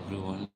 everyone.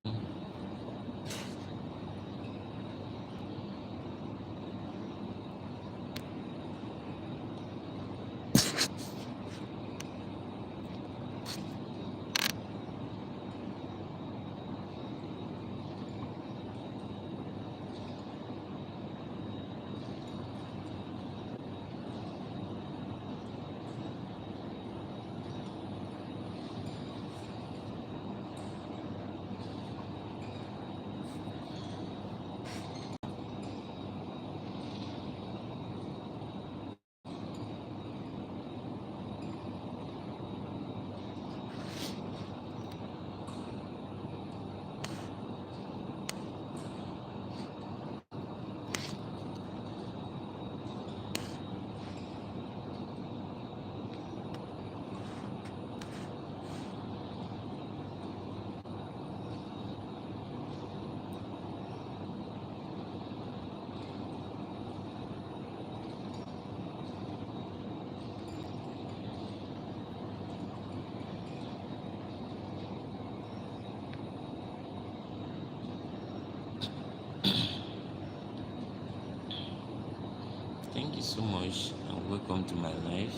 Thank you so much and welcome to my life.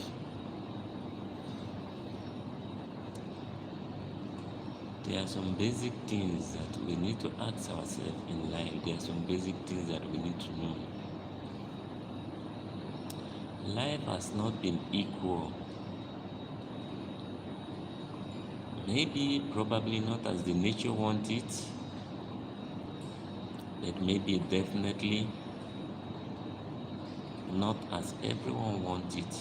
There are some basic things that we need to ask ourselves in life. There are some basic things that we need to know. Life has not been equal. Maybe, probably not as the nature wants it, but maybe definitely not as everyone wants it.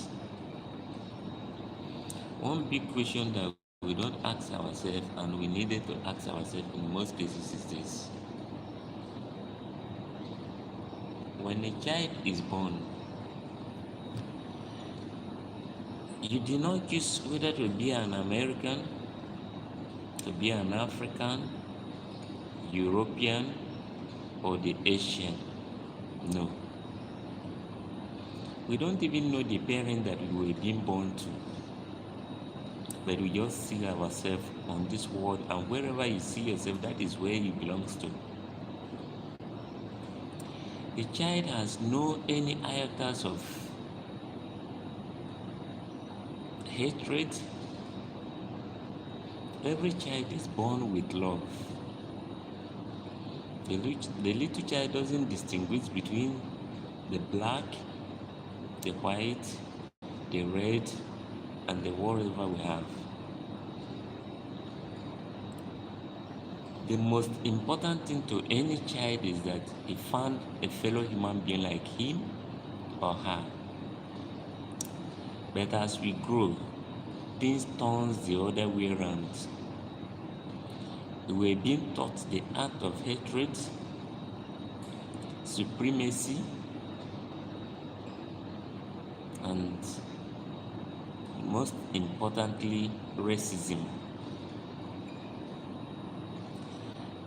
One big question that we don't ask ourselves and we needed to ask ourselves in most cases is this. When a child is born, you did not choose whether to be an American, to be an African, European, or the Asian. No. We don't even know the parent that we were being born to. But we just see ourselves on this world, and wherever you see yourself, that is where you belong to. The child has no any iota of hatred. Every child is born with love. The little child doesn't distinguish between the black, the white, the red, and the whatever we have. The most important thing to any child is that he found a fellow human being like him or her. But as we grow, things turns the other way around. We were being taught the act of hatred, supremacy, and most importantly, racism.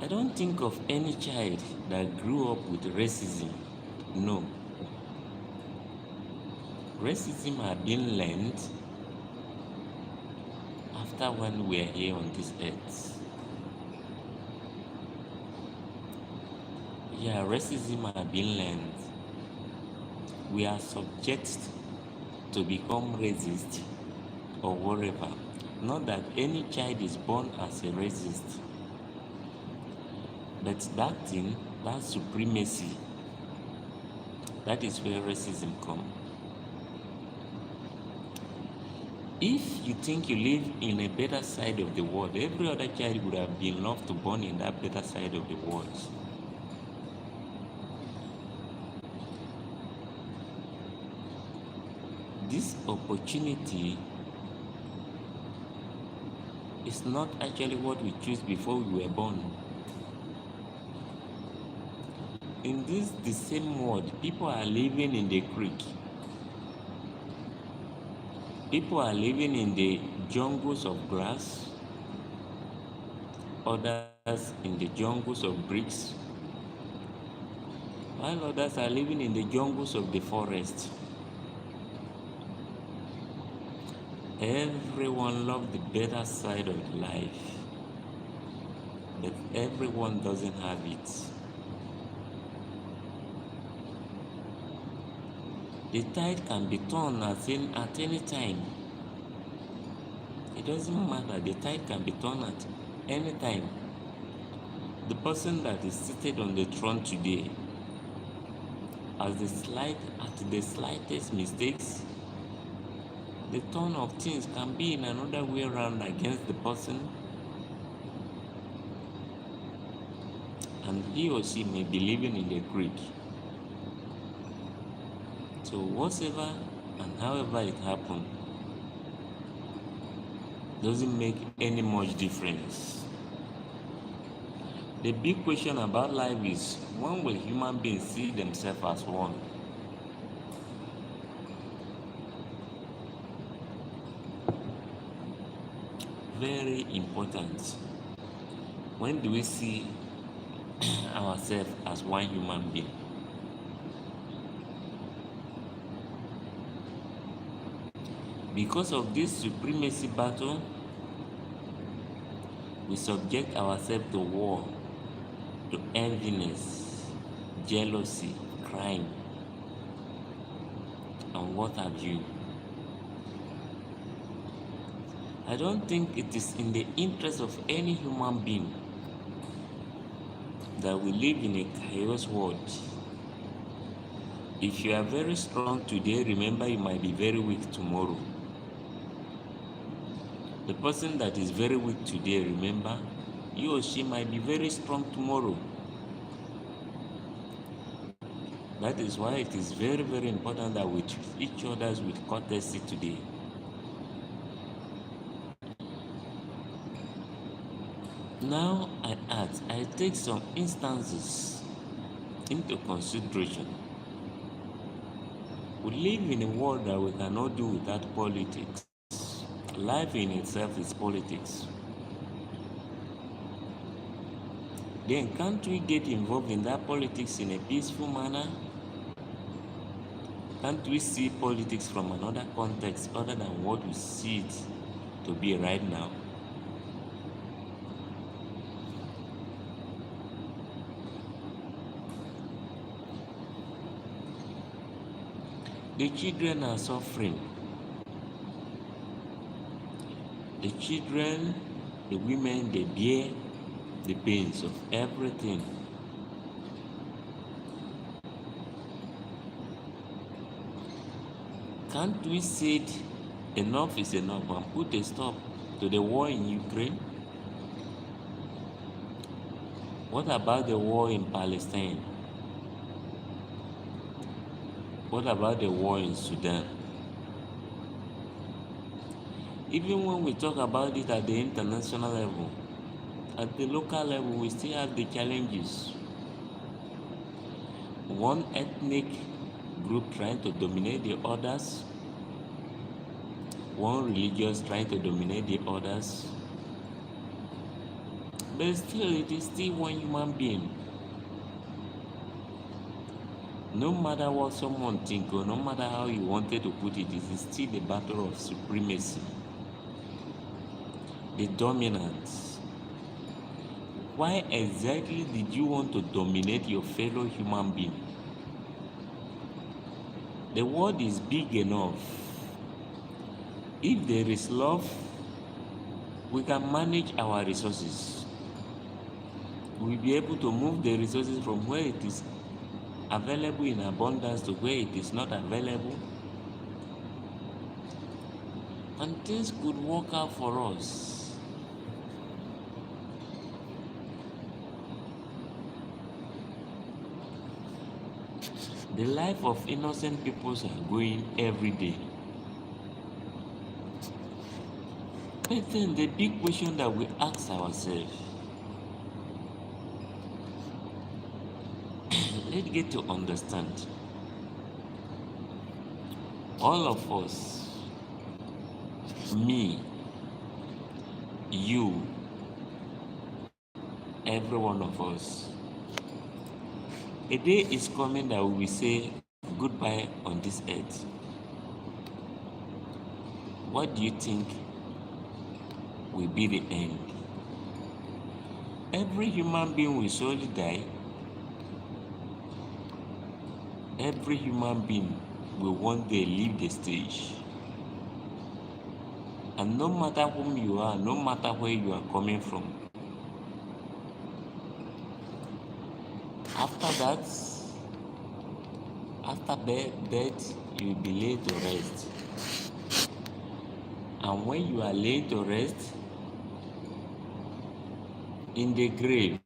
I don't think of any child that grew up with racism. No. Racism had been learned after when we are here on this earth. Yeah, racism had been learned. We are subject to become racist or whatever. Not that any child is born as a racist, but that thing, that supremacy, that is where racism comes. If you think you live in a better side of the world, every other child would have been loved to born in that better side of the world. This opportunity is not actually what we choose before we were born. In this the same world, people are living in the creek. People are living in the jungles of grass, others in the jungles of bricks, while others are living in the jungles of the forest. Everyone loves the better side of life. but everyone doesn't have it. The tide can be turned at any time. It doesn't matter, the tide can be turned at any time. The person that is seated on the throne today, at the slightest mistakes, the turn of things can be in another way around against the person, and he or she may be living in the creek. So whatever and however it happened doesn't make any much difference. The big question about life is, when will human beings see themselves as one? Very important. When do we see ourselves as one human being? Because of this supremacy battle, we subject ourselves to war, to enviness, jealousy, crime, and what have you. I don't think it is in the interest of any human being that we live in a chaos world. If you are very strong today, remember you might be very weak tomorrow. The person that is very weak today, remember, he or she might be very strong tomorrow. That is why it is very, very important that we treat each other with courtesy today. Now I take some instances into consideration. We live in a world that we cannot do without politics. Life in itself is politics. Then can't we get involved in that politics in a peaceful manner? Can't we see politics from another context other than what we see it to be right now? The children are suffering. The children, the women, they bear the pains of everything. Can't we say enough is enough and put a stop to the war in Ukraine? What about the war in Palestine? What about the war in Sudan? Even when we talk about it at the international level, at the local level, we still have the challenges. One ethnic group trying to dominate the others, one religious trying to dominate the others, but still it is still one human being. No matter what someone thinks, or no matter how you wanted to put it, it is still the battle of supremacy, the dominance. Why exactly did you want to dominate your fellow human being? The world is big enough. If there is love, we can manage our resources. We'll be able to move the resources from where it is available in abundance to where it is not available, and things could work out for us. The life of innocent people are going every day. But then the big question that we ask ourselves, let's get to understand. All of us, me, you, every one of us, a day is coming that we will say goodbye on this earth. What do you think will be the end? Every human being will surely die. Every human being will one day leave the stage. And no matter whom you are, no matter where you are coming from, after that, after death, you will be laid to rest. And when you are laid to rest in the grave,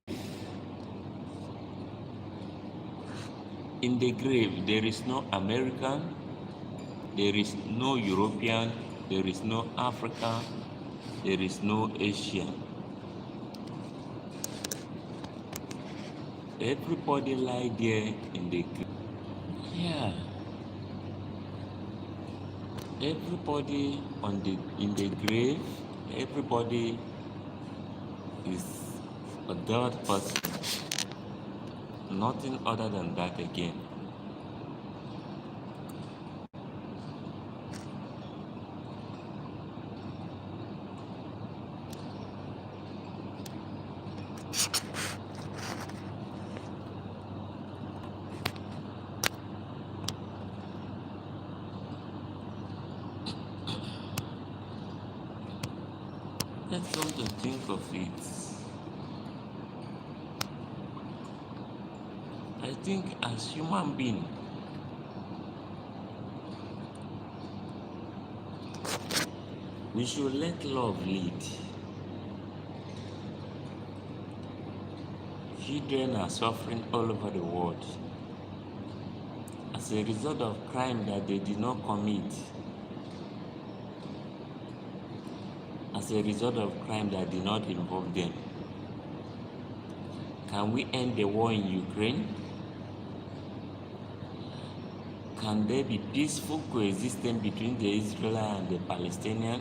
there is no American, there is no European, there is no African, there is no Asian. Everybody lie there in the grave. Yeah. Everybody in the grave, everybody is a dead person. Nothing other than that again. Let's come to think of it. I think as human being, we should let love lead. Children are suffering all over the world as a result of crime that they did not commit, as a result of crime that did not involve them. Can we end the war in Ukraine? Can there be peaceful coexistence between the Israelites and the Palestinians?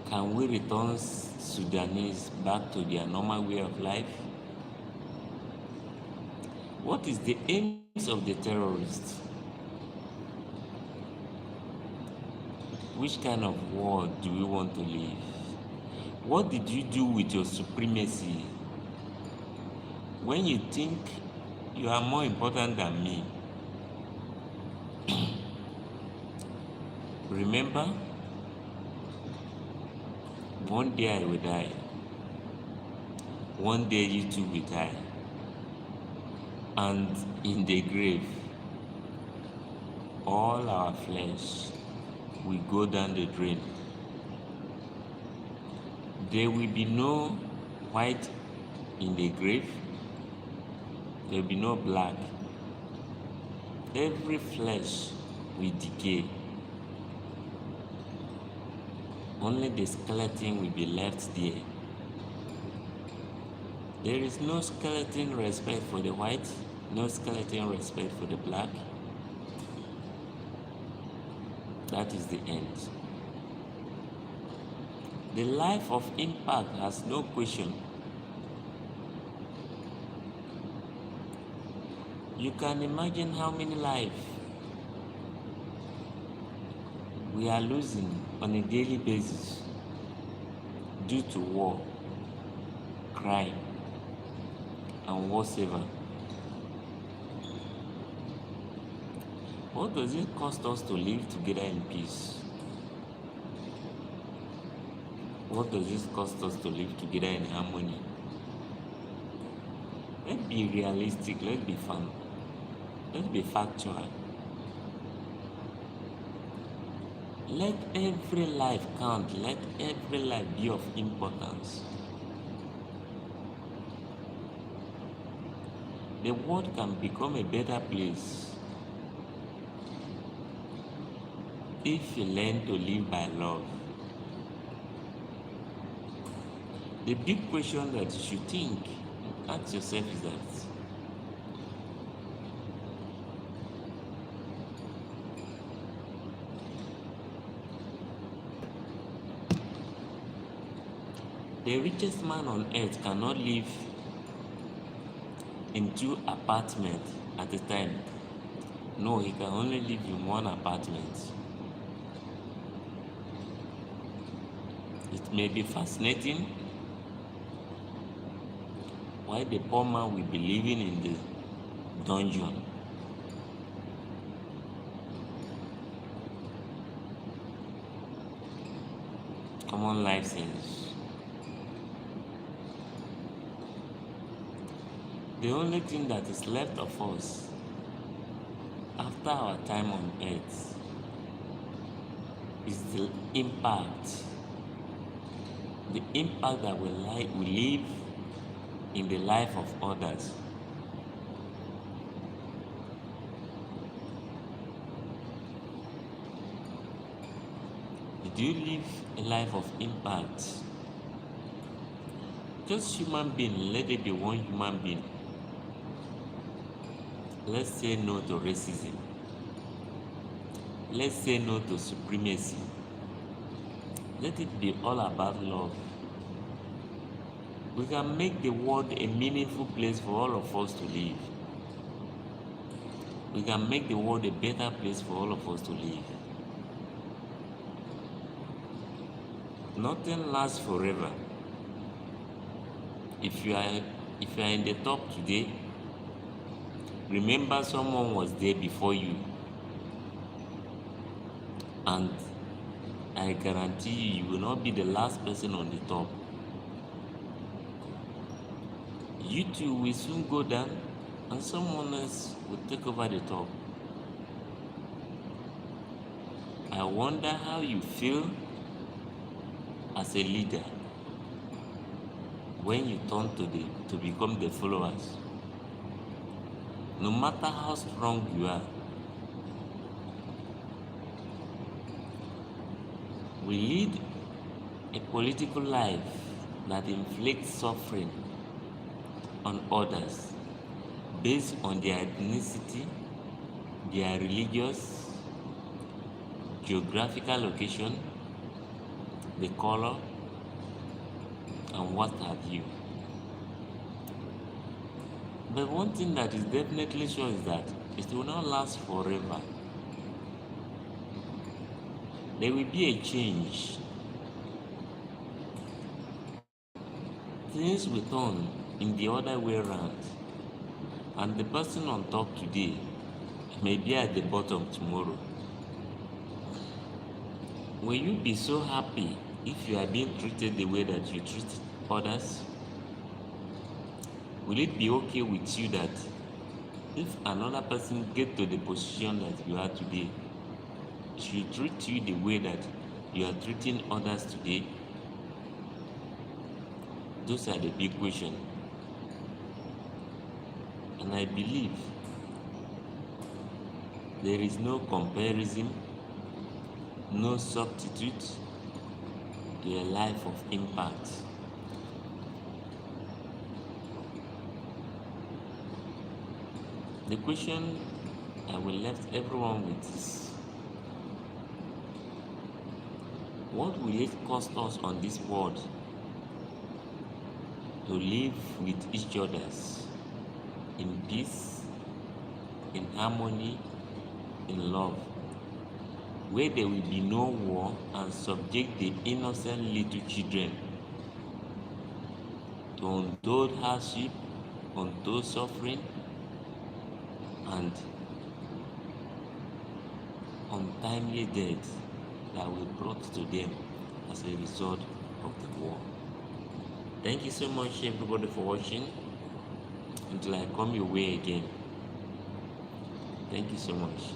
Can we return Sudanese back to their normal way of life? What is the aims of the terrorists? Which kind of world do we want to live? What did you do with your supremacy? When you think you are more important than me, remember, one day I will die. One day you too will die. And in the grave, all our flesh will go down the drain. There will be no white in the grave. There will be no black. Every flesh will decay. Only the skeleton will be left there. There is no skeleton respect for the white, no skeleton respect for the black. That is the end. The life of impact has no question. You can imagine how many lives we are losing on a daily basis due to war, crime, and whatsoever. What does it cost us to live together in peace? What does it cost us to live together in harmony? Let's be realistic, let's be fun, let's be factual. Let every life count, let every life be of importance. The world can become a better place if you learn to live by love. The big question that you should ask yourself is that, the richest man on earth cannot live in 2 apartments at a time. No, he can only live in 1 apartment. It may be fascinating why the poor man will be living in the dungeon. Common life sense. The only thing that is left of us after our time on earth is the impact that we leave in the life of others. Did you live a life of impact? Just human being, let it be one human being. Let's say no to racism. Let's say no to supremacy. Let it be all about love. We can make the world a meaningful place for all of us to live. We can make the world a better place for all of us to live. Nothing lasts forever. If you are in the top today, remember someone was there before you, and I guarantee you will not be the last person on the top. You too will soon go down and someone else will take over the top. I wonder how you feel as a leader when you turn to become the followers. No matter how strong you are, we lead a political life that inflicts suffering on others based on their ethnicity, their religious, geographical location, the color, and what have you. But one thing that is definitely sure is that it will not last forever. There will be a change. Things will turn in the other way around, and the person on top today may be at the bottom tomorrow. Will you be so happy if you are being treated the way that you treat others? Will it be okay with you that if another person gets to the position that you are today, should treat you the way that you are treating others today? Those are the big questions. And I believe there is no comparison, no substitute to a life of impact. The question I will left everyone with is, what will it cost us on this world to live with each other in peace, in harmony, in love, where there will be no war and subject the innocent little children to untold hardship, untold suffering, and untimely death that will be brought to them as a result of the war. Thank you so much, everybody, for watching. Until I come your way again. Thank you so much.